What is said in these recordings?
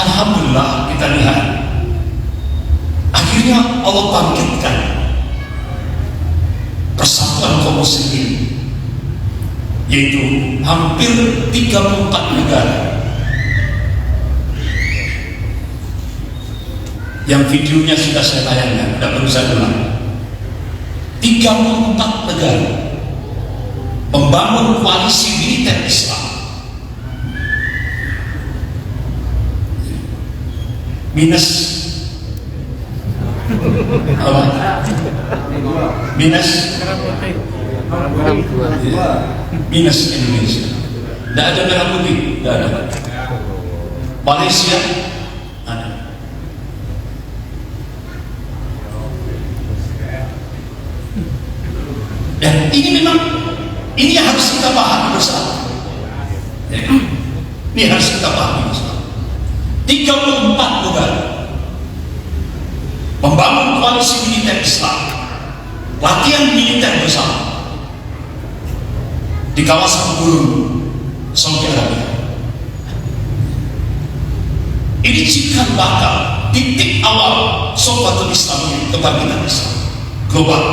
alhamdulillah kita lihat akhirnya Allah bangkitkan persatuan kaum muslimin, yaitu hampir 34 negara yang videonya sudah saya tayangkan, tidak perlu saya ulang. 34 negara membangun koalisi militer Islam. Minus apa? Minus Indonesia. Tidak ada merah putih, tidak ada. Malaysia ada. Dan ini memang ini harus kita pahami bersama. Ini harus kita pahami bersama. 34 negara membangun koalisi militer Islam, latihan militer bersama di kawasan Gurun, Saudi Arabia. Ini cikal bakal titik awal Sobatul Islam, kebangkitan Islam global.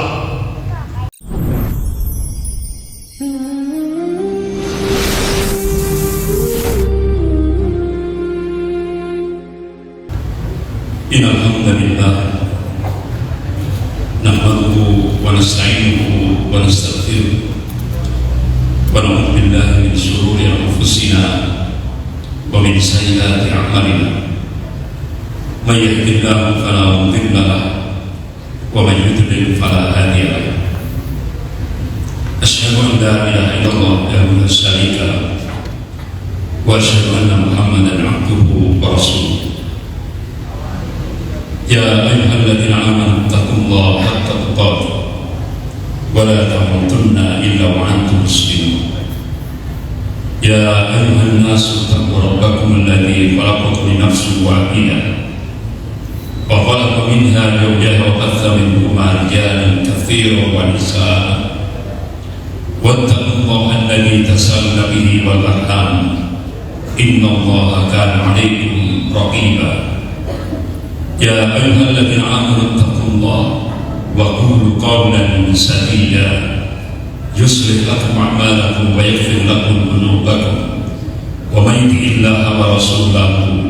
Innal hamdalillah nahmaduhu wa nasta'inuhu wa nastaghfiruh wa na'udzu billahi min shururi anfusina wa min sayyiati a'malina. May yahdihillahu fala mudilla lahu wa may yudlil fala hadiya lahu. Asyhadu an la ilaha illallah wahdahu la syarika lahu wa asyhadu anna Muhammadan 'abduhu wa rasuluh. Ya ayyuhalladzina amanu taqullaha haqqa tuqatih wa la tamutunna illa wa antum muslimun. Ya ayyuhan nasu taqu rabbakum alladzi khalaqakum min nafsin wahidah wa khalaqa minha zawjaha wa batha minhuma rijalan katsiran wa nisaa'a wattaqullaha alladzi tasaaluna bihi wal arham innallaha kana 'alaykum raqiba. Ya ayyuhalladzina amanu taqullaha wa qulu qawlan sadida yuslih lakum a'malakum wa yaghfir lakum dhunubakum wa may yuti'illaha wa rasulahu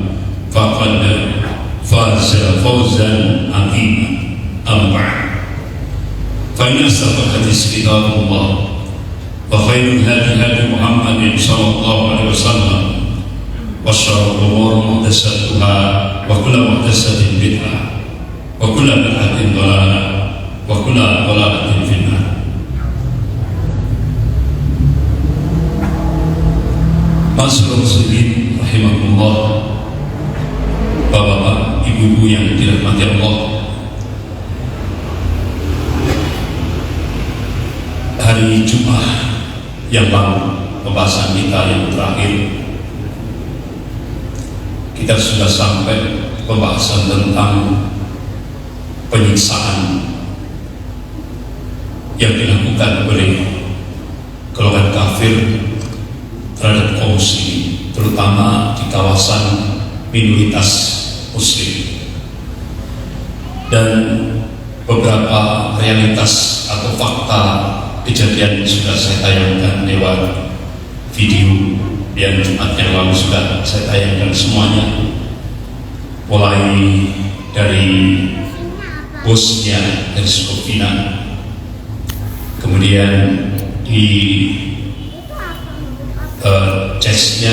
faqad faza fawzan 'azima. Amma ba'd. Fa inna asdaqal hadits kitabullah wa khairul hadi hadi Muhammadin sallallahu alaihi wasallam wa syarrul umuri muhdatsatuha wa kullu muhdatsatin bid'ah wa kullu bid'atin dhalalah wa kullu dhalalatin finnar. Masyaallah muslimin rahimakumullah, bapak-bapak, ibu-ibu yang dirahmati Allah. Hari Jumat yang lalu, pembahasan kita yang terakhir, kita sudah sampai pembahasan tentang penyiksaan yang dilakukan oleh golongan kafir terhadap kaum muslimin, terutama di kawasan minoritas muslim, dan beberapa realitas atau fakta kejadian sudah saya tayangkan lewat video yang Jumat yang lalu sudah saya tayangkan semuanya, mulai dari Bosnia dan Herzegovina, kemudian di Chechnya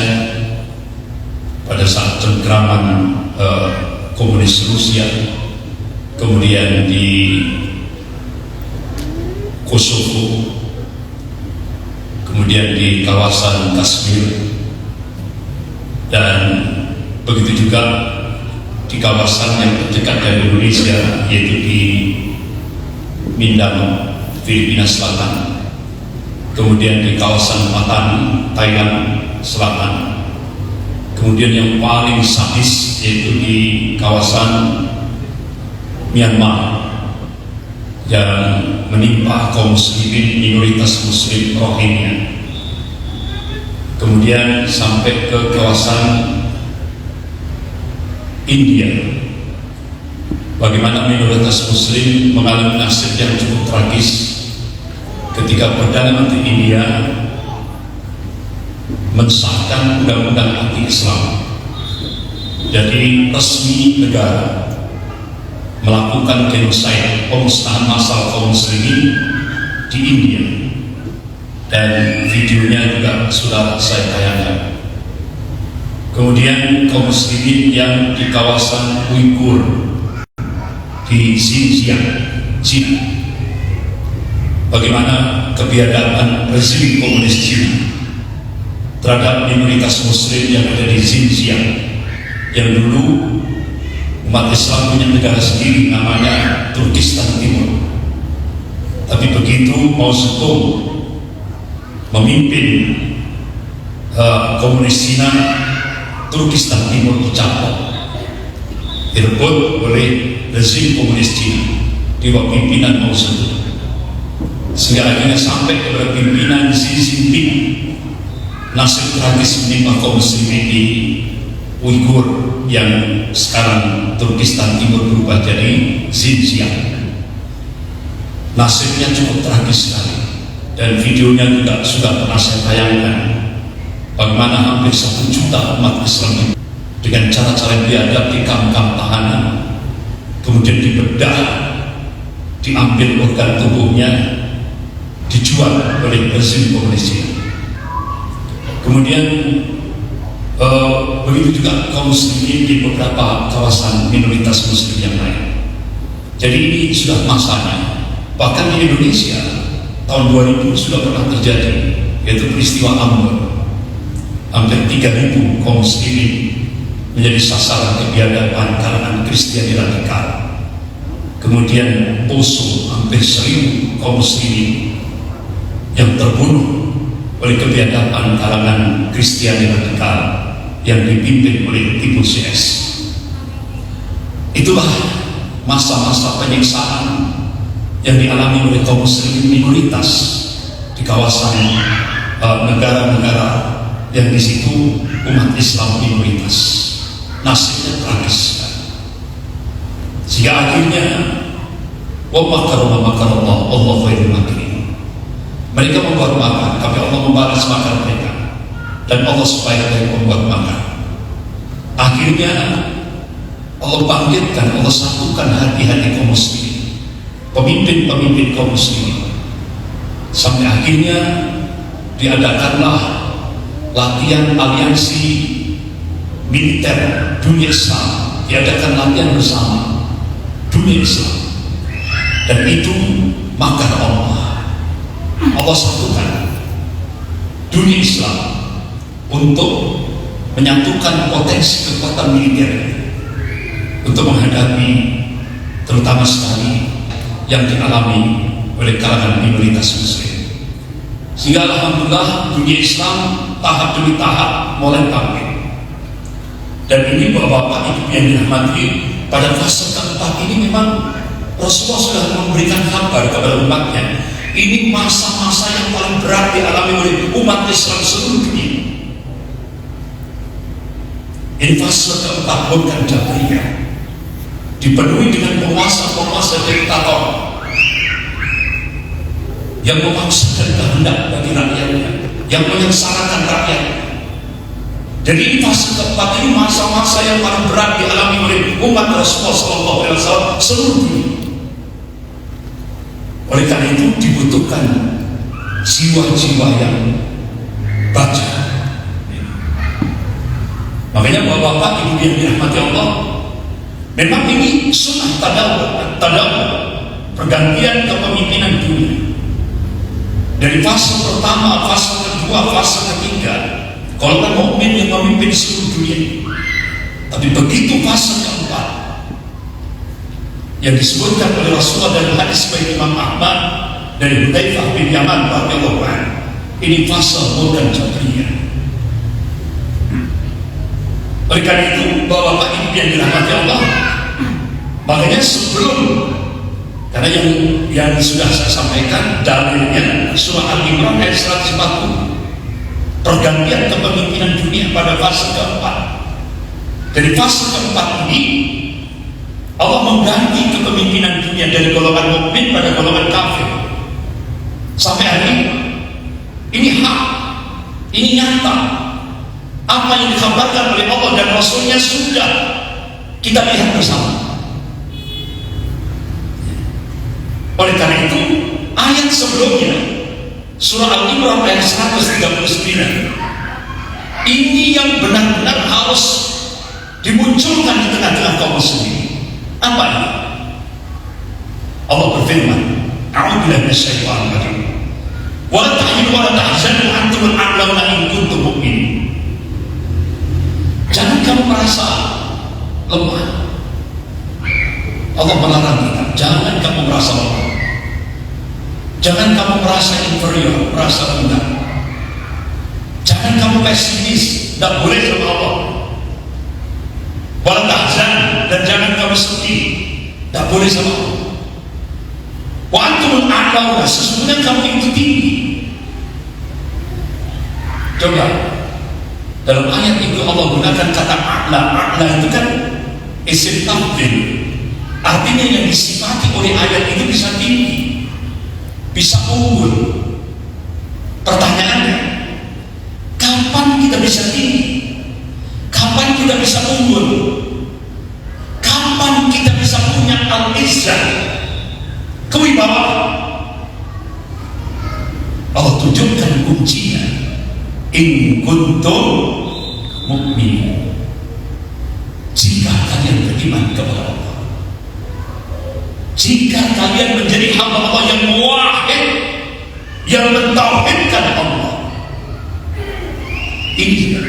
pada saat cengkraman komunis Rusia, kemudian di Kosovo, kemudian di kawasan Kashmir, dan begitu juga di kawasan yang terdekat dari Indonesia, yaitu di Mindanao, Filipina Selatan, kemudian di kawasan Patani, Thailand Selatan, kemudian yang paling sadis yaitu di kawasan Myanmar yang menimpa kaum muslimin minoritas muslim Rohingya, kemudian sampai ke kawasan India. Bagaimana minoritas Muslim mengalami nasib yang cukup tragis ketika Perdana Menteri India mensahkan undang-undang anti-Islam. Jadi resmi negara melakukan genosid, pemusnahan massal kaum muslimin di India, dan videonya juga sudah saya tayangkan. Kemudian kaum muslimin yang di kawasan Uighur di Xinjiang, Cina, bagaimana kebiadaban rezim komunis Cina terhadap minoritas muslim yang ada di Xinjiang, yang dulu umat Islam punya negara sendiri namanya Turkistan Timur. Tapi begitu Mao Zedong memimpin komunis Cina, Turkistan Timur dicapok, direbut oleh rezim komunis Cina di bawah pimpinan Mao Zedong, sehingga akhirnya sampai kepada pimpinan Xi Jinping. Nasib tragis menimpa kaum muslimin di Uighur yang sekarang Turkistan Timur berubah jadi Xinjiang. Nasibnya cukup tragis sekali, dan videonya juga sudah pernah saya tayangkan. Bagaimana hampir 1 juta umat Islam dengan cara-cara biadab di kamp-kamp tahanan, kemudian dibedah, diambil organ tubuhnya, dijual oleh rezim komunis Cina. Kemudian begitu juga kaum muslimin di beberapa kawasan minoritas muslim yang lain. Jadi ini sudah masanya. Bahkan di Indonesia tahun 2000 sudah pernah terjadi, yaitu peristiwa Ambon. Hampir 3.000 kaum muslimin menjadi sasaran kebiadaban kalangan Kristiani radikal. Kemudian Poso, hampir 1.000 kaum muslimin yang terbunuh oleh kebiadaban kalangan Kristiani radikal yang dipimpin oleh Tipu CS. Itulah masa-masa penyiksaan yang dialami oleh kaum muslim minoritas di kawasan negara-negara yang di situ umat Islam minoritas. Nasibnya tragis, sehingga akhirnya wa makarallah Allah khairul makirin. Mereka membuat makar, tapi Allah membalas makar mereka, dan Allah sebaik-baik membuat makar. Akhirnya Allah bangkitkan, Allah satukan hati-hati kaum muslimin, pemimpin-pemimpin kaum muslimin, sampai akhirnya diadakanlah latihan aliansi militer dunia Islam, diadakan latihan bersama dunia Islam, dan itu makar Allah. Allah satukan dunia Islam untuk menyatukan potensi kekuatan militer untuk menghadapi terutama sekali yang dialami oleh kalangan minoritas muslim. Sehingga alhamdulillah dunia Islam tahap demi tahap mulai bangkit. Dan ini bapak-bapak ibu yang dirahmati, pada fase keempat ini memang Rasulullah sudah memberikan kabar kepada umatnya, ini masa-masa yang paling berat dialami oleh umat Islam seluruh dunia. Ini fase keempat, bukan Jabriyah, dipenuhi dengan penguasa-penguasa diktator yang memaksakan kehendak bagi rakyatnya, yang menyengsarakan rakyat. Jadi ini fase keempat, ini masa-masa yang paling berat dialami oleh umat Rasulullah SAW seluruh dunia. Oleh karena itu dibutuhkan jiwa-jiwa yang baca. Makanya bapak-bapak ibu yang dirahmati Allah, memang ini sunnah tadawur, pergantian kepemimpinan dunia. Dari fase pertama, fase kedua, fase ketiga, kalau kan mukmin yang memimpin seluruh dunia. Tapi begitu fase keempat yang disebutkan oleh Rasulullah dalam hadis baik Imam Ahmad dari Hudzaifah bin Yaman radhiyallahu anhu, ini fase bukan Jabriyah. Oleh karena itu bapak ibu yang dirahmati Allah, makanya sebelum, karena yang sudah saya sampaikan dalilnya surah Al-Imran ayat 140, pergantian kepemimpinan dunia pada fase keempat. Dari fase keempat ini Allah mengganti kepemimpinan dunia dari golongan mukmin pada golongan kafir. Sampai hari ini hak, ini nyata. Apa yang dikabarkan oleh Allah dan Rasulnya sudah kita lihat bersama. Oleh karena itu, ayat sebelumnya surah Al-Imran ayat 139 ini yang benar-benar harus dimunculkan di tengah-tengah kaum muslimin. Apa ini? Allah berfirman, "A'udzubillahi minasyaitonir rajim. Wa la tahinu wa la tahzanu wa antumul a'launa in kuntum mu'minin." Jangan kamu merasa lemah. Allah melarang kita, jangan kamu merasa lemah. Jangan kamu merasa inferior, merasa rendah. Jangan kamu pesimis, tidak boleh sama Allah. Wala tahzan, dan jangan kamu sedih, tidak boleh sama Allah. Wa antumul a'launa, sesungguhnya kamu itu tinggi. Coba dalam ayat itu Allah gunakan kata a'la. A'la itu kan isim tafdhil, artinya yang disifati oleh ayat itu bisa tinggi, bisa unggul. Pertanyaannya, kapan kita bisa tinggi? Kapan kita bisa unggul? Kapan kita bisa punya al-izzah, kewibawaan? Allah tunjukkan kuncinya, in kuntum mu'minin, jika kalian beriman kepada Allah, jika kalian menjadi hamba Allah yang wahid, yang mentauhidkan Allah. Ini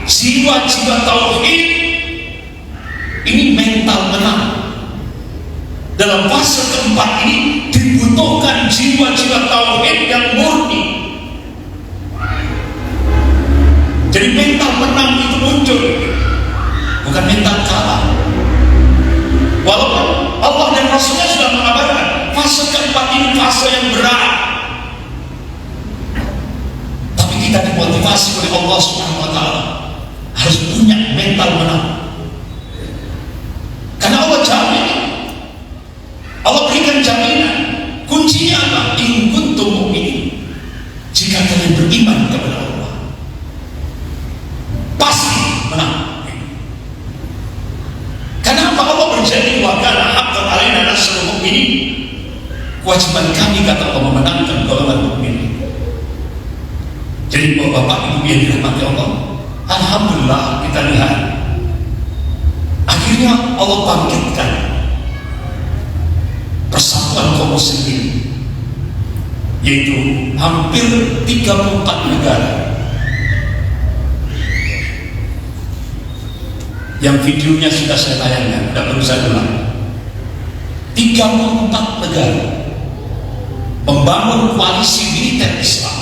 jiwa-jiwa tauhid, ini mental menang. Dalam fase keempat ini dibutuhkan jiwa-jiwa tauhid yang murni. Jadi mental menang itu muncul, bukan mental kalah. Walaupun Allah dan Rasulnya sudah mengabarkan fase keempat ini fase yang berat, tapi kita dimotivasi oleh Allah Subhanahu wa Ta'ala harus punya mental menang. Karena Allah jamin, Allah berikan jaminan. Kuncinya apa? In kuntum mu'minin, jika kalian beriman kepada Allah, pasti menang. Kenapa Allah berjanji wa kana haqqan 'alaina nasrul mu'minin? Kewajiban kami, kata Allah, memenangkan golongan mukmin. Jadi Bapak Ibu yang dirahmati Allah, alhamdulillah kita lihat akhirnya Allah bangkitkan persatuan kaum muslimin, yaitu hampir 34 negara yang videonya sudah saya tayangkan, tidak perlu saya ulang. 34 negara membangun koalisi militer Islam.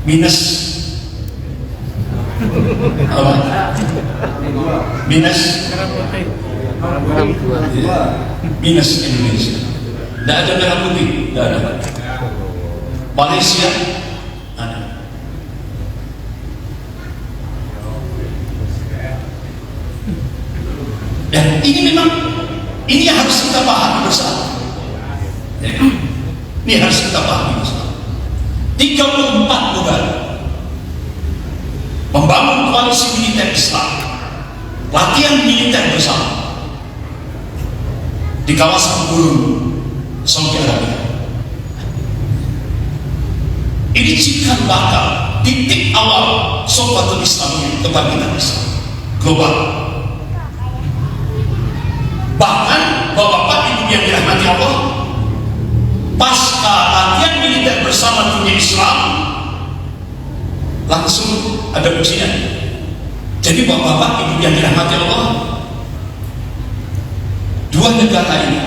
Minus apa? Minus Indonesia. Tidak ada merah putih, tidak ada. Malaysia ada. Dan ini memang, ini harus kita pahami bersama. Ini harus kita pahami bersama. 34 negara membangun koalisi militer Islam, latihan militer bersama di kawasan gurun Saudi Arabia. Ini cikal bakal, titik awal Sofatul Islamiyah, kebangkitan Islam global. Bahkan Bapak Ibu yang dirahmati Allah, pasca latihan militer bersama dunia Islam, langsung ada ujian. Jadi Bapak Ibu yang dirahmati Allah, dua negara ini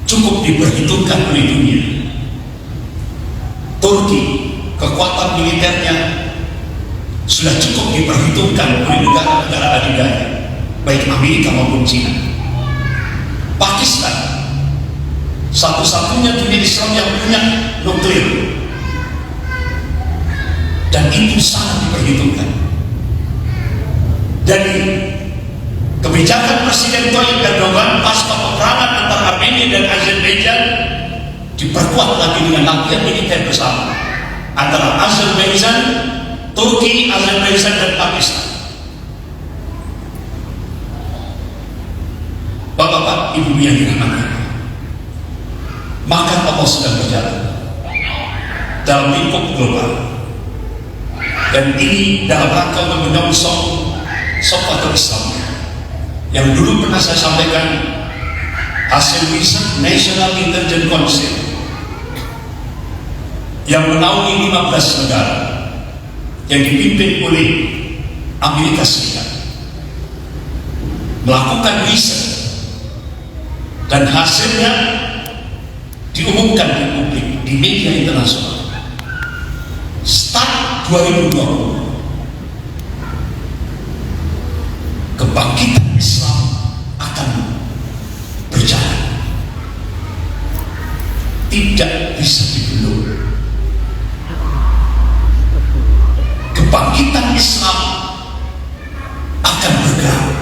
cukup diperhitungkan oleh dunia. Turki, kekuatan militernya sudah cukup diperhitungkan oleh negara-negara adidaya, baik Amerika maupun China. Pakistan, satu-satunya dunia Islam yang punya nuklir. dan itu sangat diperhitungkan. Jadi kebijakan Presiden Tayyip Erdogan pasca peperangan antara Armenia dan Azerbaijan diperkuat lagi dengan latihan militer bersama antara Azerbaijan, Turki, Azerbaijan dan Pakistan. Bapak-bapak, ibu yang dirahmati, maka Allah sedang berjalan dalam lingkup global, dan ini dalam rangka menyongsong Safatul Islam yang dulu pernah saya sampaikan, hasil riset National Intelligence Council yang menaungi 15 negara yang dipimpin oleh Amerika Serikat melakukan riset, dan hasilnya diumumkan di publik, di media internasional. Start 2020, kebangkitan Islam akan berjalan, tidak bisa dibelum. Kebangkitan Islam akan bergerak,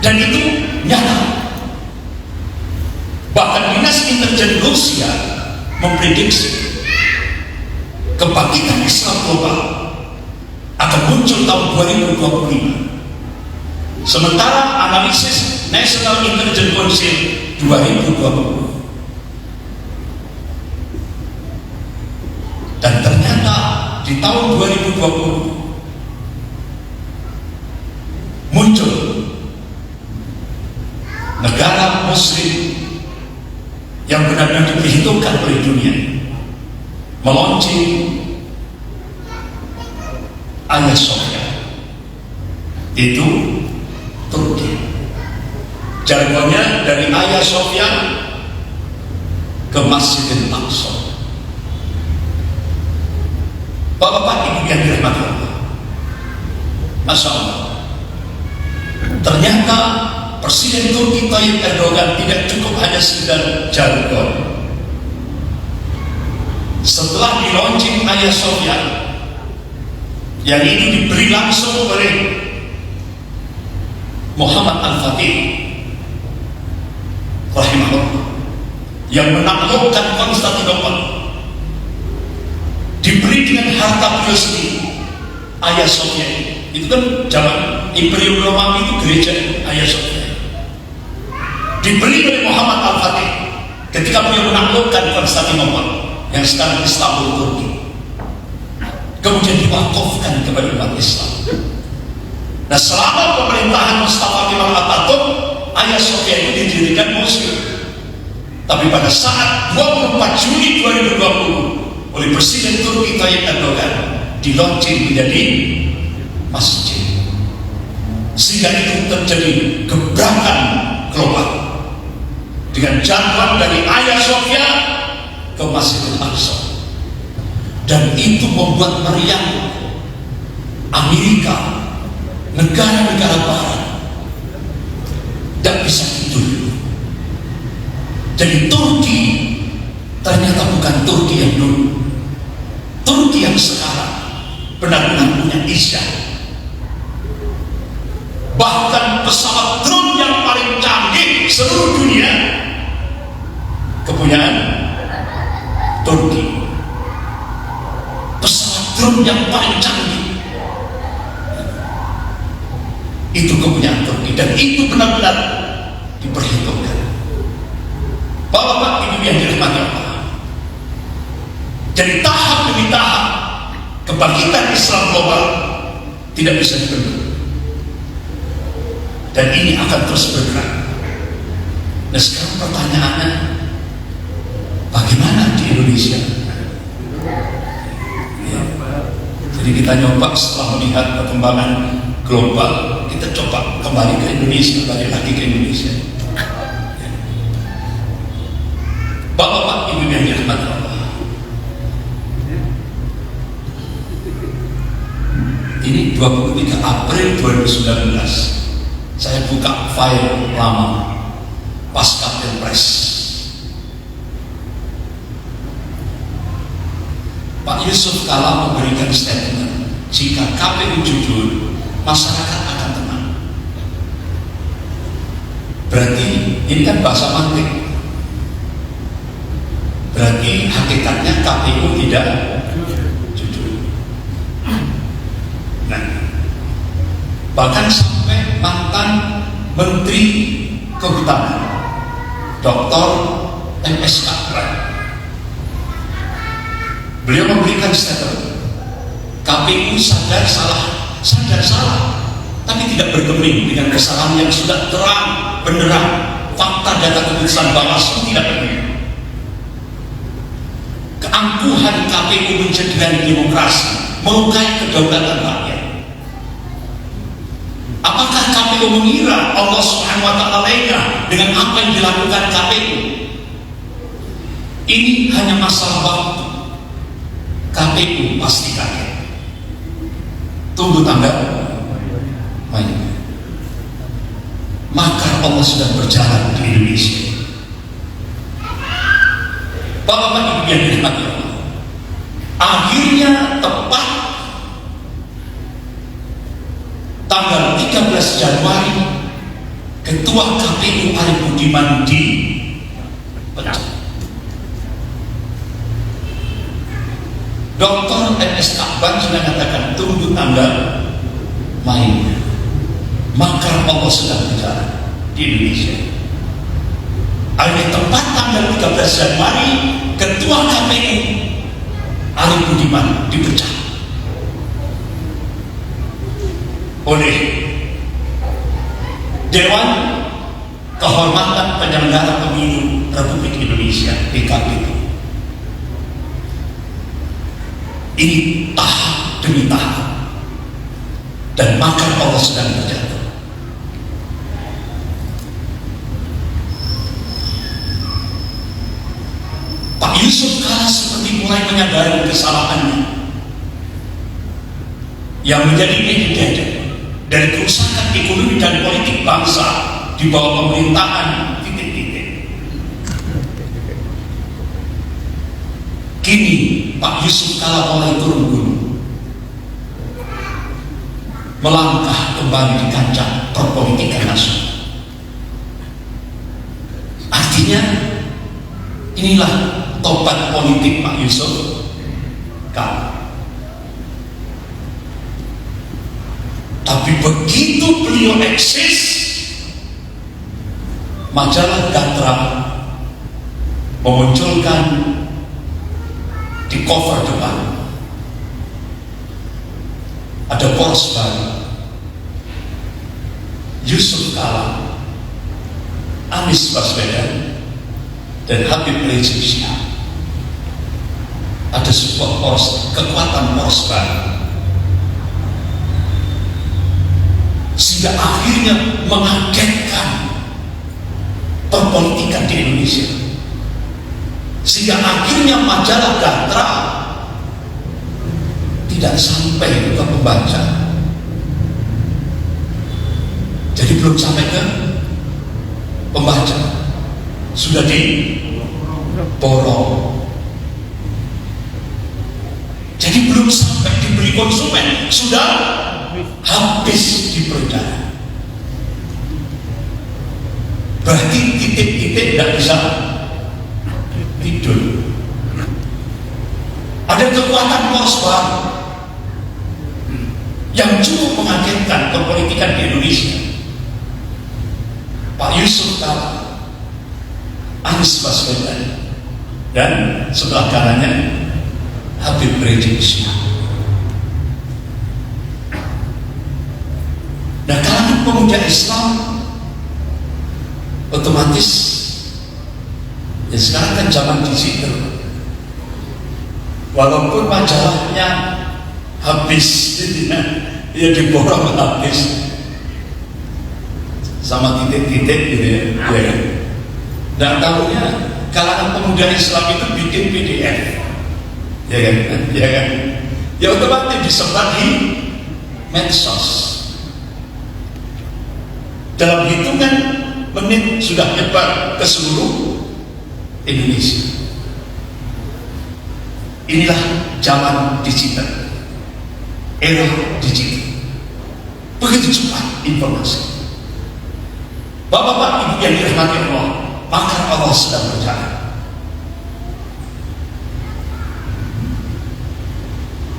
dan itu nyata. Bahkan Dinas Intelijen Rusia memprediksi kebangkitan Islam global akan muncul tahun 2025, sementara analisis National Intelligence Council 2020. Dan ternyata di tahun 2020 muncul negara Muslim yang benar-benar diperhitungkan oleh dunia meluncing Hagia Sophia, itu Turki. Jargonnya dari Hagia Sophia ke Masjidil Aqsa. Bapak-bapak, ibu yang dirahmati Allah, Masya Allah, ternyata Presiden Turki Tayyip Erdogan tidak cukup hanya sekedar jargon. Setelah di launching Hagia Sophia, yang itu diberi langsung oleh Muhammad Al-Fatih rahimahullah, yang menaklukkan Konstantinopel, diberi dengan harta beliau sendiri Hagia Sophia. Itu kan zaman Imperium Romawi, itu gereja Hagia Sophia diberi oleh Muhammad Al-Fatih ketika beliau menaklukkan Konstantinopel yang sekarang Istanbul, Turki, kemudian diwakafkan kepada umat Islam. Nah, selama pemerintahan Mustafa Kemal Atatürk, Hagia Sophia itu didirikan museum. Tapi pada saat 24 Juni 2020 oleh Presiden Turki Tayyip Erdogan, dilaunching menjadi masjid, sehingga itu terjadi gebrakan global dengan jargon dari Hagia Sophia ke Masjidil Aqsa. Dan itu membuat meriang Amerika, negara-negara barat tidak bisa tidur. Jadi Turki ternyata bukan Turki yang dulu, Turki yang sekarang benar-benar punya izah. Bahkan pesawat drone yang paling canggih seluruh dunia kepunyaan Turki. Pesawat drone yang paling canggih itu kepunyaan Turki, dan itu benar-benar diperhitungkan. Bapak-bapak, ibu yang dirahmati Allah, jadi tahap demi tahap kebangkitan Islam global tidak bisa dibendung, dan ini akan terus bergerak. Nah, sekarang pertanyaannya, bagaimana di Indonesia? Jadi kita nyoba setelah melihat perkembangan global, kita coba kembali ke Indonesia, balik lagi ke Indonesia. Bapak-bapak, ibu yang dirahmati Allah, ini 23 April 2019 saya buka file lama pasca Pilpres. Pak Yusuf Kala memberikan statement, jika KPU jujur, masyarakat akan tenang. Berarti ini kan bahasa mantik. Berarti hakikatnya KPU tidak jujur. Nah, bahkan sampai mantan Menteri Kehutanan Dr. M.S. Kapran, beliau memberikan statement, KPU sadar salah, tapi tidak bergeming dengan kesalahan yang sudah terang benderang. Fakta data keputusan Bawaslu tidak benar. Keangkuhan KPU mencederai demokrasi, melukai kedaulatan rakyat. Apakah KPU mengira Allah Subhanahu wa Ta'ala lengah dengan apa yang dilakukan KPU? Ini hanya masalah waktu. KPU pasti kaget. Tunggu tanggal mainnya. Maka Allah sedang berjalan di Indonesia. Bapak-bapak Ibu yang dirahmati Allah, akhirnya tepat tanggal 13 Januari Ketua KPU Arief Budiman dipecat. Dr. M.S. Kapran sudah katakan tunggu tanggal mainnya. Maka Allah sedang berjalan di Indonesia. Akhirnya tepat tanggal 13 Januari Ketua KPU Arief Budiman dipecat oleh Dewan Kehormatan Penyelenggara Pemilu Republik Indonesia DKPP. Ini tahap demi tahap, dan maka Allah sedang berjalan. Pak Yusuf Kala seperti mulai menyadari kesalahannya yang menjadi epidemi dari kerusakan ekonomi dan politik bangsa di bawah pemerintahan titik-titik. Kini Pak Yusuf Kala mulai turun gunung, melangkah kembali di kancah perpolitikan nasional. Artinya inilah tobat politik Pak Yusuf Kala. Tapi begitu beliau eksis, majalah Gatra memunculkan di cover depan ada poros baru, Yusuf Kala, Anies Baswedan, dan Habib Rizik Syihab. Ada sebuah poros, kekuatan poros baru, sehingga akhirnya mengagetkan perpolitikan di Indonesia, sehingga akhirnya majalah Gatra tidak sampai ke pembaca. Jadi belum sampai ke pembaca, sudah diborong. Jadi belum sampai dibeli konsumen, sudah habis di peredaran. Berarti titik-titik tidak bisa tidur. Ada kekuatan poros baru yang cukup mengagetkan perpolitikan di Indonesia. Pak Yusuf Kala, Anies Baswedan, dan sebelah kanannya Habib Rizik Syihab. Nah, kalangan pemuda Islam otomatis ya sekarang kan zaman digital, walaupun majalahnya habis ya diborong habis sama titik-titik gitu ya. Dan tahunya kalangan pemuda Islam itu bikin PDF, ya kan, ya otomatis disebar di medsos. Dalam hitungan menit sudah nyebar ke seluruh Indonesia. Inilah zaman digital, era digital. Begitu cepat informasi. Bapak-bapak, ibu yang dirahmati Allah, maka Allah sedang berjalan.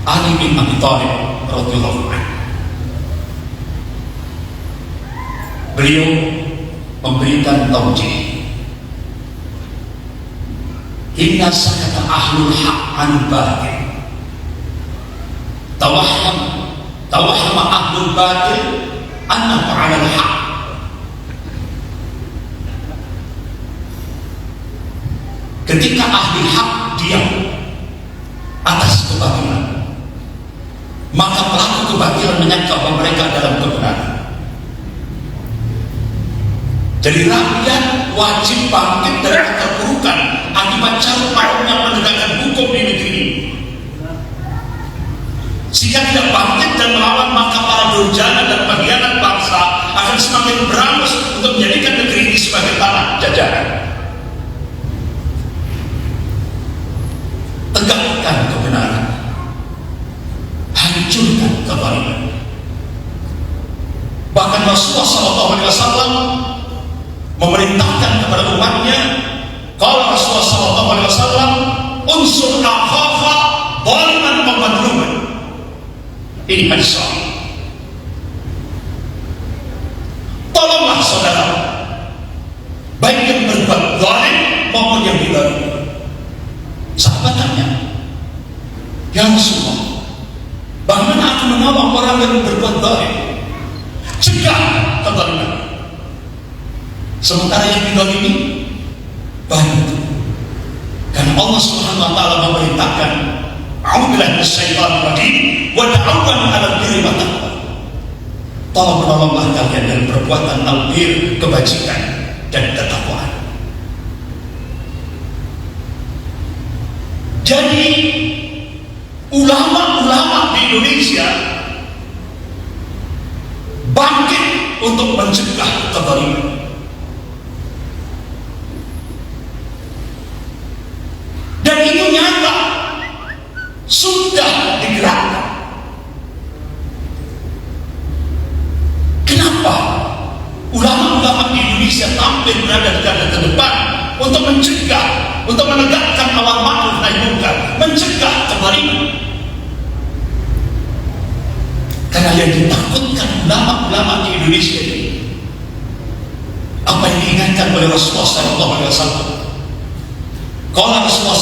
Ali bin Abi Thalib radhiyallahu anhu, beliau memberikan taujih, inna sakata ahlul haq an batil, tawahhama ahlul batil annahu ala al-haq. Ketika ahli hak diam atas kebatilan, maka pelaku kebatilan menyangka bahwa mereka dalam kebenaran. Jadi rakyat wajib bangkit dari keterpurukan akibat carut marutnya menegakkan hukum di negeri ini. Jika tidak bangkit dan melawan, maka para durjana dan pengkhianat bangsa akan semakin berangus untuk menjadikan negeri ini sebagai tanah jajahan. Tegakkan kebenaran, hancurkan kezaliman. Bahkan Rasulullah SAW memerintahkan kepada umatnya, kalau Rasulullah SAW unsur akhaka zaliman wa madluman. Ini hadis sahih. Tolonglah saudara, baik yang berbuat zalim maupun yang dizalimi. Sahabat tanya, ya Rasulullah, bagaimana aku menolong orang yang berbuat zalim? Cegah kezaliman. Sementara yang dizalimi bantu. Karena Allah Subhanahu wa taala memerintahkan, a'udzubillahi minasyaitonir rajim wa ta'awanu 'alal birri wat taqwa. Tolong menolonglah kalian dalam perbuatan albir, kebajikan dan ketakwaan. Jadi ulama-ulama di Indonesia bangkit untuk mencegah kezaliman. Dan itu nyata sudah digerakkan. Kenapa ulama-ulama di Indonesia tampil berada di garda terdepan untuk mencegah, untuk menegakkan amar ma'ruf nahi munkar, mencegah kezaliman? Karena yang ditakutkan ulama-ulama di Indonesia ini apa yang diingatkan oleh Rasulullah SAW. Qala Rasulullah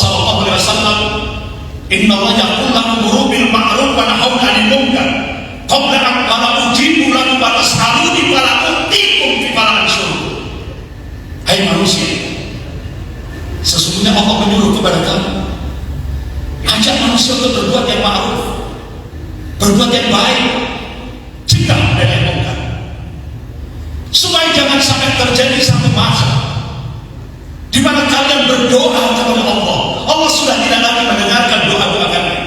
SAW, inna Allah yaqul lakum muru bil ma'ruf wa nahawna 'anil munkar qabla an qala ujibu lakum wa tas'aluni wa la utikum fi ma anshur. Hai manusia, sesungguhnya Allah menyuruh kepada kamu, ajak manusia untuk berbuat yang ma'ruf, berbuat yang baik, cegah dari yang munkar, supaya jangan sampai terjadi satu masa di mana kalian berdoa kepada Allah, Allah sudah tidak lagi mendengarkan doa-doa kalian.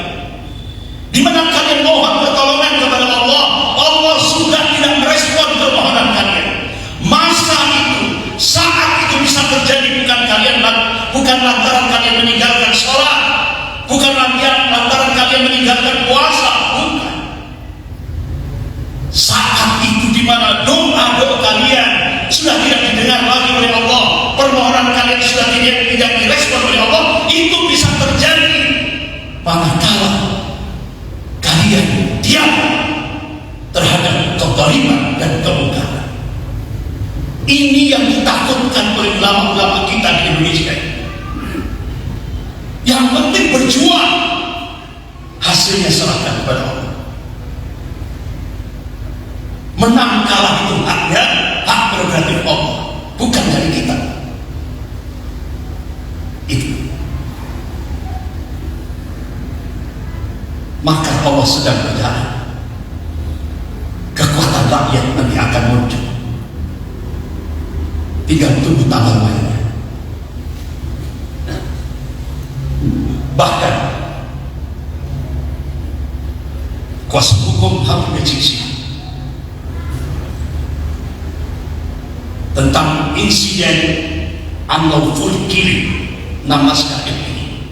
Di mana kalian mohon pertolongan kepada Allah, Allah sudah tidak merespon permohonan kalian. Masa itu, saat itu bisa terjadi bukan lantaran kalian meninggalkan sholat, bukan lantaran kalian meninggalkan puasa, bukan. Saat itu di mana doa-doa kalian sudah tidak didengar lagi oleh Allah, permohonan kalian sudah tidak direspon oleh Allah, itu bisa terjadi manakala kalian diam terhadap kezaliman dan kemungkaran. Ini yang ditakutkan oleh ulama-ulama kita di Indonesia. Yang penting berjuang, hasilnya serahkan kepada Allah. Menang kalah itu haknya, hak prerogatif Allah, bukan dari kita. Itu. Maka Allah sedang berjalan. Kekuatan rakyat nanti akan muncul. Tinggal tunggu tanggal mainnya. Bahkan kuasa hukum Habib Rizik tentang insiden unlawful killing 6 naskah ini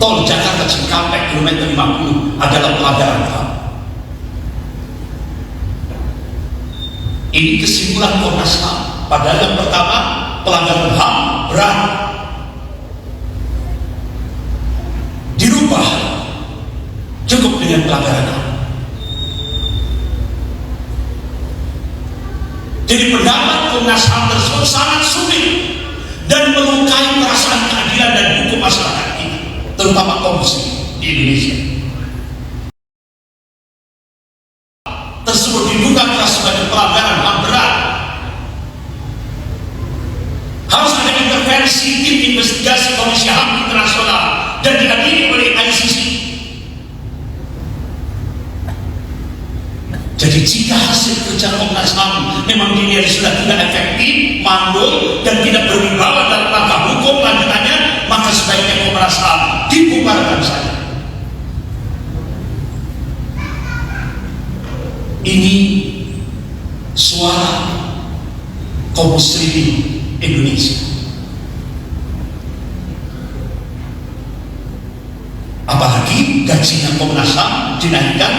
tol Jakarta Cikampek kilometer 50 adalah pelanggaran HAM. Ini kesimpulan Komnas HAM. Padahal yang pertama, pelanggaran HAM berat. Dirubah cukup dengan pelanggaran HAM. Jadi pendapat Komnas HAM tersebut sangat sulit dan melukai perasaan keadilan dan hukum masyarakat kita, terutama kaum muslim di Indonesia. Tersebut diduga keras sebagai pelanggaran HAM berat. Harus ada intervensi tim investigasi Komisi HAM Internasional dan diadili oleh ICC. Jadi jika hasil kerja Komnas HAM memang dinilai sudah tidak efektif, mandul, dan tidak berwibawa dalam langkah hukum lanjutannya, maka sebaiknya Komnas HAM dibubarkan saja. Ini suara kaum muslimin Indonesia. Apalagi gajinya Komnas HAM dinaikkan,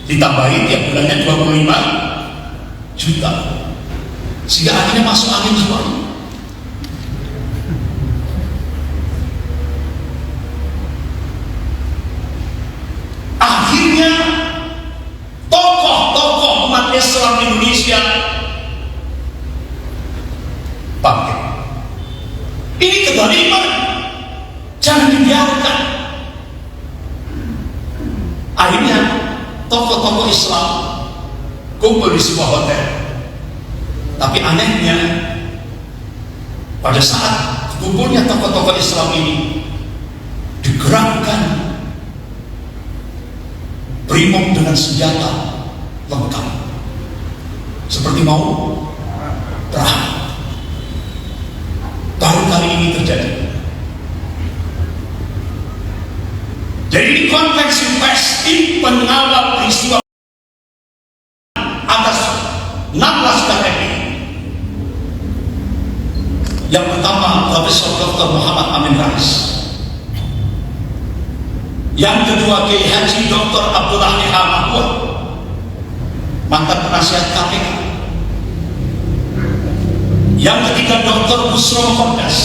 ditambahi tiap bulannya 25 juta, sehingga akhirnya masuk angin semua. Akhirnya tokoh-tokoh umat Islam Indonesia bangkit. Ini kezaliman, jangan dibiarkan. Akhirnya tokoh-tokoh Islam kumpul di sebuah hotel. Tapi anehnya, pada saat kumpulnya tokoh-tokoh Islam ini, digerakkan brimob dengan senjata lengkap, seperti mau perang. Baru kali ini terjadi. Jadi di konferensi pers tim pengawal peristiwa atas 16 KPI. Yang pertama, Profesor Dr. Muhammad Amin Rais. Yang kedua, Kiai Haji Dr. Abdullah Leha Mahmud, mantan penasihat KPK. Yang ketiga, Dr. Busro Kordas,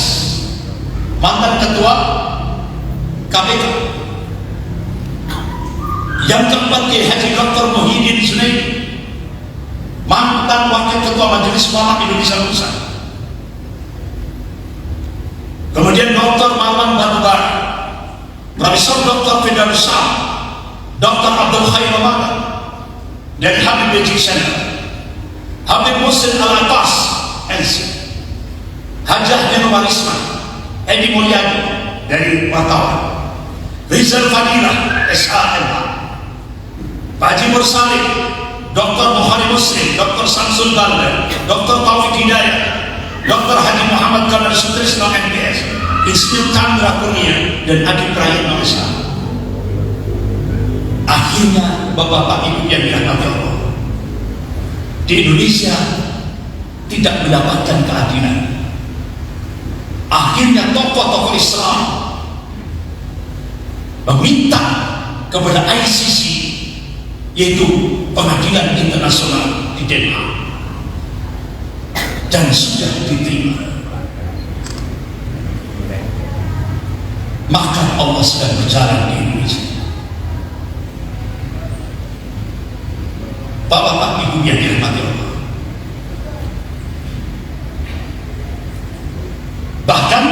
mantan ketua KPK. Yang keempat, Kiai Haji Dr. Muhyiddin Zunaidi, mantan wakil ketua Majelis Ulama Indonesia Pusat. Kemudian Dr. Marwan Batubara, Profesor Dr. Firdaus Sam, Dr. Abdul Khair Ramadan dari Habib Rizik Center, Habib Muhsin Al-Atas NC, Hajah Nenowarisma, Edi Mulyadi dari wartawan, Rizal Fadilah SAMH, Pak Haji Mursalih, Dr. Bukhari Muslim, Dr. Samsul Balda, Dr. Taufik Hidayat, Dr. Haji Muhammad Kamal Sutrisno MPS, Institut Chandra Kurnia, dan Adi Prayitno Malaysia. Akhirnya Bapak-bapak Ibu yang dirahmati Allah, di Indonesia tidak mendapatkan keadilan. Akhirnya tokoh-tokoh Islam meminta kepada ICC, yaitu Pengadilan Internasional di Den Haag, dan sudah diterima. Maka Allah sedang berjalan di Indonesia. Bapak-bapak Ibu yang dirahmati Allah, bahkan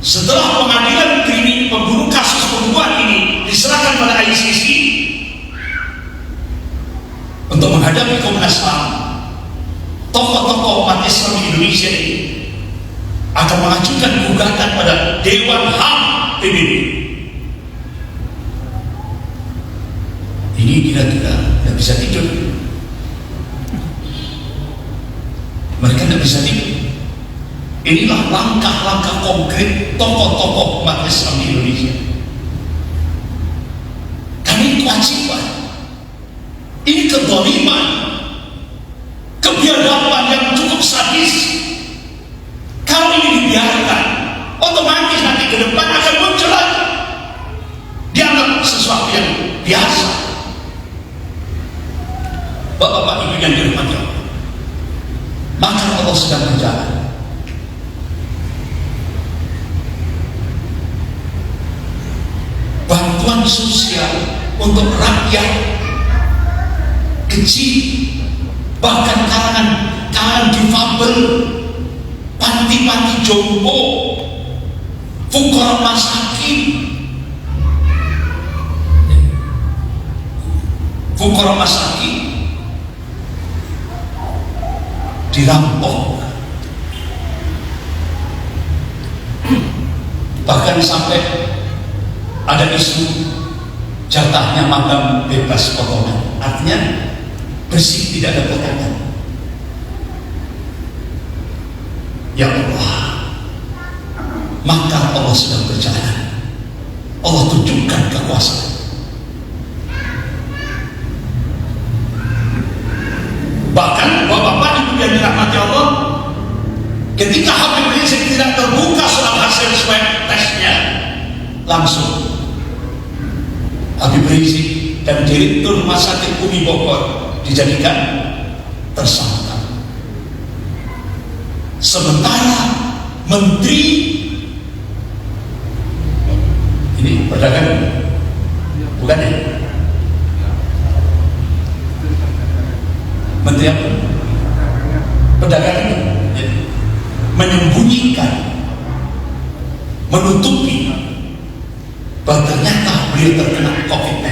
setelah pengadilan pembunuh kasus pembunuhan ini diserahkan pada ICC untuk menghadapi Komnas HAM, tokoh-tokoh umat Islam di Indonesia ini akan mengajukan gugatan pada Dewan HAM PBB. Ini kira-kira tidak bisa tidur. Mereka tidak bisa tidur. Inilah langkah-langkah konkret tokoh-tokoh umat Islam di Indonesia. Karena ini kewajiban, ini kezaliman, kebiadaban yang cukup sadis. Kalau ini dibiarkan, otomatis Bapak-bapak Ibu yang dirahmati Allah, maka Allah sedang berjalan. Bantuan sosial untuk rakyat kecil, bahkan kalangan difabel, panti-panti jompo, fuqara masakin, dirampok. Bahkan sampai ada isu jatahnya magang bebas potongan, artinya bersih, tidak ada potongan. Ya Allah, maka Allah sedang berjalan. Allah tunjukkan kekuasaan. Bahkan bapak-bapak Ibu yang dirahmati Allah, ketika Habib Rizik tidak terbuka surat hasil swab tesnya, langsung Habib Rizik dan Direktur Rumah Sakit Umi Bogor dijadikan tersangka. Sementara Menteri ini perdagangan, bukan ya? Menteri apa? Perdagangan ya. Menyembunyikan, menutupi bahwa ternyata beliau terkena COVID-19.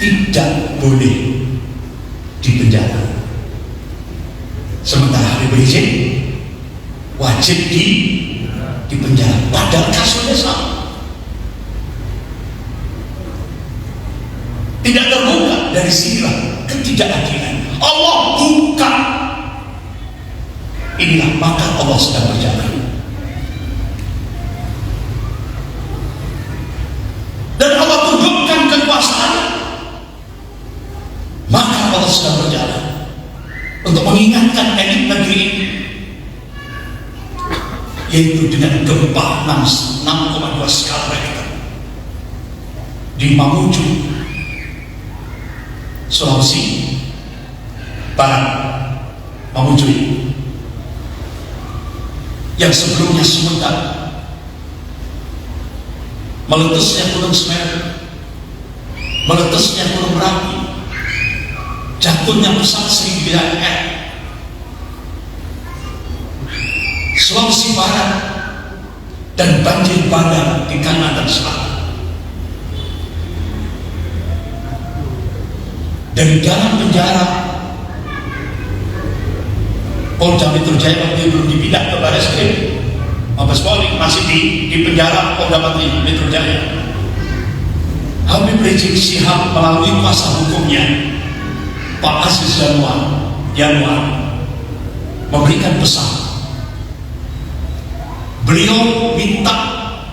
Tidak boleh dipenjara. Sementara Habib Rizik wajib dipenjara, padahal kasusnya sama. Tidak terbuka, dari sinilah ketidakadilan. Allah buka. Inilah maka Allah sedang berjalan. Dan Allah tunjukkan kekuasaan. Maka Allah sedang berjalan untuk mengingatkan elit negeri ini, yaitu dengan gempa 6,2 skala Richter di Mamuju, Sulawesi Barat. Mamuju yang sebelumnya Sumedang, meletusnya Gunung Semeru, meletusnya Gunung Merapi, jatuhnya pesawat Sriwijaya Air. Sulawesi Barat dan banjir bandang di Kalimantan Selatan. Dari dalam penjara Polda Metro Jaya waktu belum dipindah ke Barreskrim, Mabes Polri masih di penjara Polda Metro Jaya. Habib Rizik Syihab melalui kuasa hukumnya Pak Aziz Yanuar memberikan pesan. Beliau minta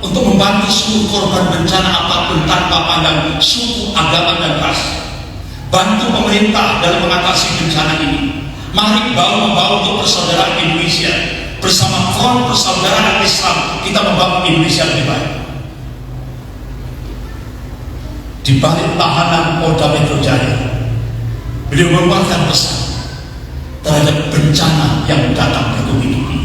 untuk membantu seluruh korban bencana apapun tanpa pandang suku, agama, dan ras. Bantu pemerintah dalam mengatasi bencana ini. Mari bahu-membahu untuk persaudaraan Indonesia. Bersama Front Persaudaraan Islam kita membangun Indonesia lebih baik. Di balik tahanan Polda Metro Jaya, beliau mengeluarkan pesan terhadap bencana yang datang ke bumi ini.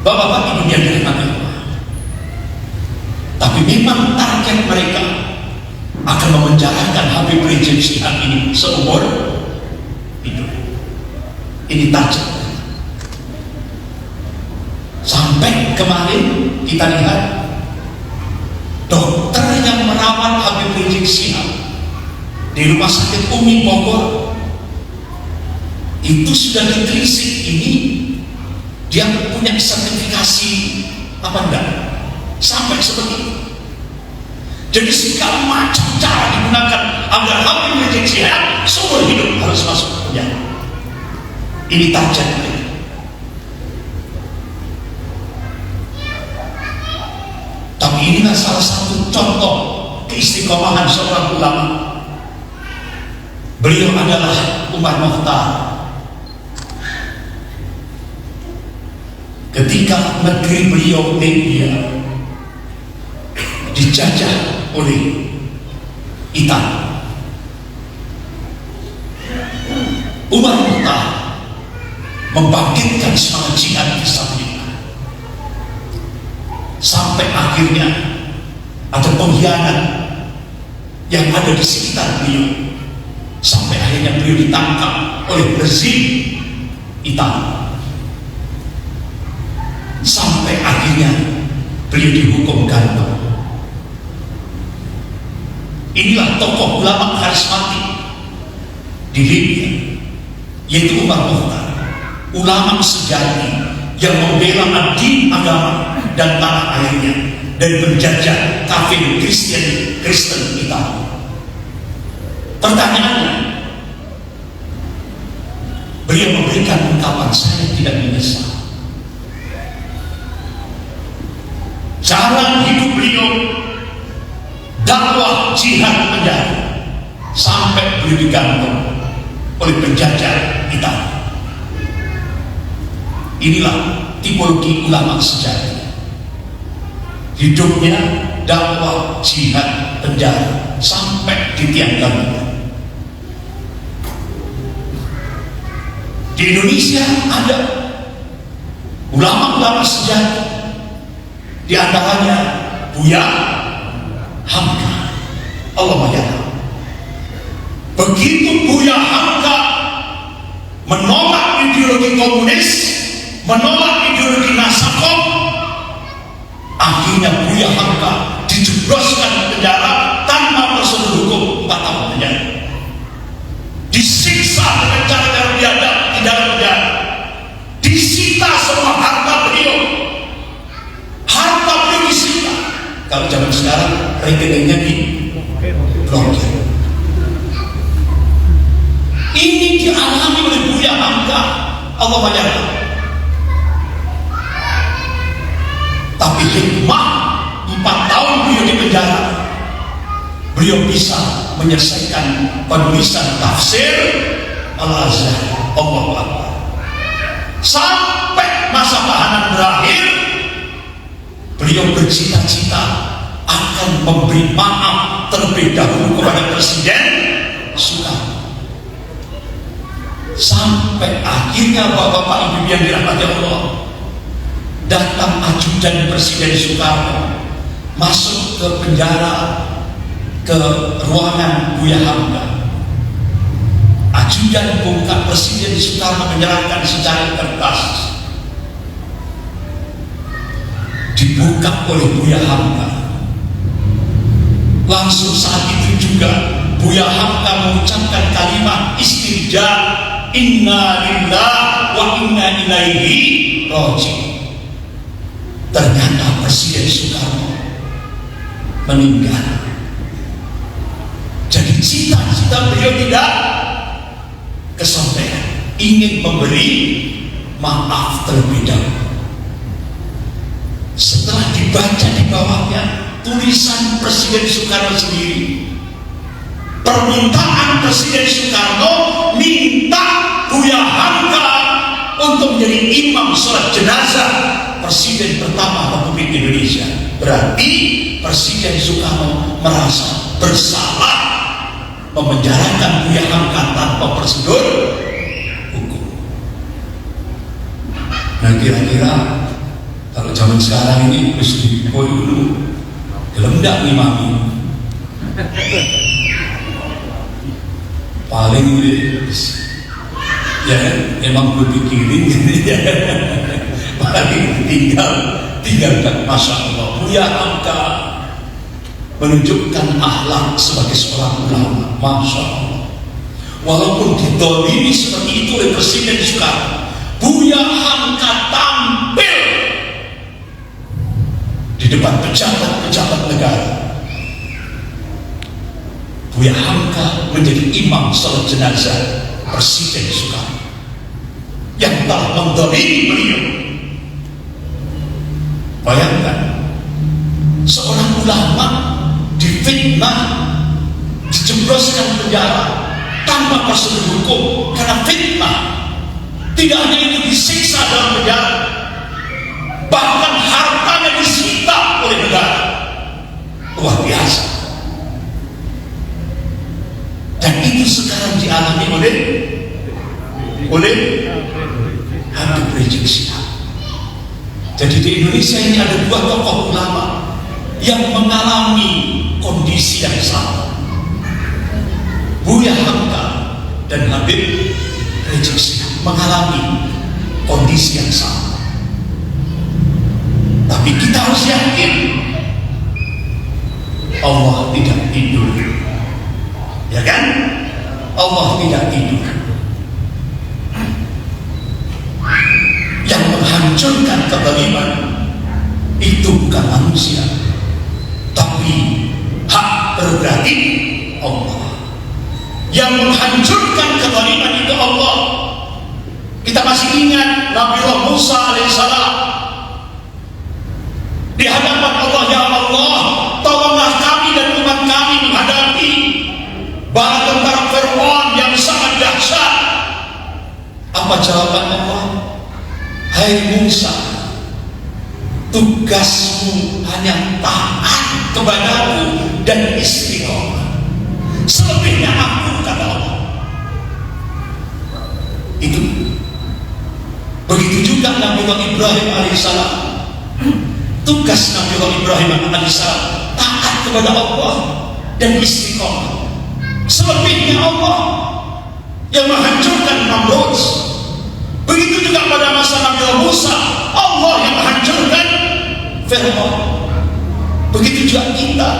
Bapak-bapak Ibu yang dirahmati Allah, tapi memang target mereka akan memenjarakan Habib Rizik Syihab ini seumur hidup. Ini tajam. Sampai kemarin kita lihat dokter yang merawat Habib Rizik Syihab di Rumah Sakit Umi Bogor itu sudah ditelisik, ini dia punya sertifikasi apa enggak, sampai seperti itu. Jadi segala macam cara digunakan agar Habib Rizik Syihab seumur hidup harus masuk penjara. Ini tajam. Tapi inilah salah satu contoh keistiqomahan seorang ulama. Beliau adalah Umar Mokhtar. Ketika negeri beliau India dijajah oleh Italia. Umar Mukhtar membangkitkan semangat jihad fisabilillah sampai akhirnya ada pengkhianat yang ada di sekitar beliau, sampai akhirnya beliau ditangkap oleh rezim Italia, sampai akhirnya beliau dihukum gantung. Inilah tokoh ulama karismatik di Libya, yaitu Umar Mukhtar, ulama sejati yang membela ad-din, agama dan tanah airnya dari penjajah kafir Kristen Italia. Pertanyaannya, beliau memberikan ungkapan, saya tidak menyesal. Jalan hidup beliau dakwah jihad penjara sampai beliau digantung oleh penjajah Italia. Inilah tipologi ulama sejati. Hidupnya dakwah jihad penjara sampai di tiang gantungan. Di Indonesia ada ulama-ulama sejati, di antaranya Buya Hamka, Allah yarham. Begitu Buya Hamka menolak ideologi komunis, menolak ideologi Nasakov, akhirnya Buya Hamka dijebloskan ke penjara tanpa prosedur hukum 4 tahun penjara. Disiksa dengan cara-cara biadab di dalam penjara. Disita semua harta beliau. Harta beliau disita. Kalau zaman sekarang rekeningnya di blokir. Ini dialami oleh Buya Hamka, Allah yarham. Tapi hikmah 4 tahun beliau di penjara, beliau bisa menyelesaikan penulisan tafsir Al-Azhar, Allahu Akbar. Sampai masa tahanan berakhir, beliau bercita-cita akan memberi maaf terlebih dahulu kepada Presiden Soekarno. Sampai akhirnya bapak-bapak ibu yang dirahmati Allah, datang ajudan Presiden Soekarno masuk ke penjara, ke ruangan Buya Hamka. Ajudan buka, Presiden Soekarno menyerahkan secari kertas, dibuka oleh Buya Hamka. Langsung saat itu juga Buya Hamka mengucapkan kalimat istirja, inna lillahi wa inna ilaihi raji'un. Ternyata Presiden Soekarno meninggal. Jadi cita-cita beliau tidak kesampaian, ingin memberi maaf terlebih dahulu. Setelah dibaca di bawahnya tulisan Presiden Soekarno sendiri, permintaan Presiden Soekarno minta Buya Hamka untuk menjadi imam sholat jenazah Presiden pertama Republik Indonesia. Berarti Presiden Soekarno merasa bersalah memenjarakan Buya Hamka tanpa prosedur hukum. Nah, kira-kira kalau zaman sekarang ini mesti boy dulu, gelendak nih mami. Paling ya emang gue pikirin gitu ya. Paling tinggalkan, Masya Allah. Buya Hamka menunjukkan akhlak sebagai seorang ulama, Masya Allah. Walaupun didolimi seperti itu oleh Presiden Soekarno, Buya Hamka tampil di depan pejabat-pejabat negara. Buya Hamka menjadi imam sholat jenazah Presiden Soekarno yang telah mendolimi beliau. Bayangkan, seorang ulama difitnah, dijebloskan penjara tanpa prosedur hukum karena fitnah. Tidak hanya itu, disiksa dalam penjara, bahkan hartanya disita oleh negara. Luar biasa. Jadi di Indonesia ini ada dua tokoh ulama yang mengalami kondisi yang sama. Buya Hamka dan Habib Rizik Syihab mengalami kondisi yang sama. Tapi kita harus yakin Allah tidak tidur, ya kan? Allah tidak tidur. Yang menghancurkan kezaliman itu bukan manusia, tapi hak prerogatif Allah. Yang menghancurkan kezaliman itu Allah. Kita masih ingat Nabiullah Musa alaihissalam di hadapan Allah, ya Allah, tolonglah kami dan umat kami menghadapi bala tentara Fir'aun yang sangat dahsyat. Apa jawaban Allah? Hai Musa, tugasmu hanya taat kepadaku dan istiqomah. Selebihnya aku, kata Allah. Itu. Begitu juga Nabiullah Ibrahim alaihissalam. Tugas Nabiullah Ibrahim alaihissalam taat kepada Allah dan istiqomah. Selebihnya Allah yang menghancurkan Namrud. Begitu juga pada masa Nabiullah Musa, Allah yang menghancurkan Fir'aun. Begitu juga kita,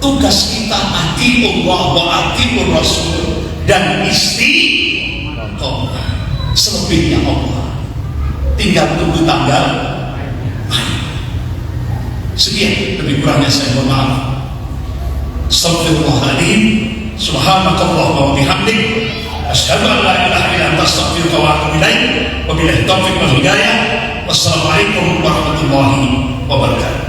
tugas kita atiullah wa atiur Rasul dan istiqomah. Selebihnya Allah, tinggal tunggu tanggal. Sekian, lebih kurangnya saya mohon maaf. Astaghfirullahaladzim, subhanakallahumma wa bihamdik, asyhadu an la ilaha illa anta, astaghfiruka wa atubu ilaik. Wabillahi taufiq wal hidayah. Wassalamualaikum warahmatullahi wabarakatuh.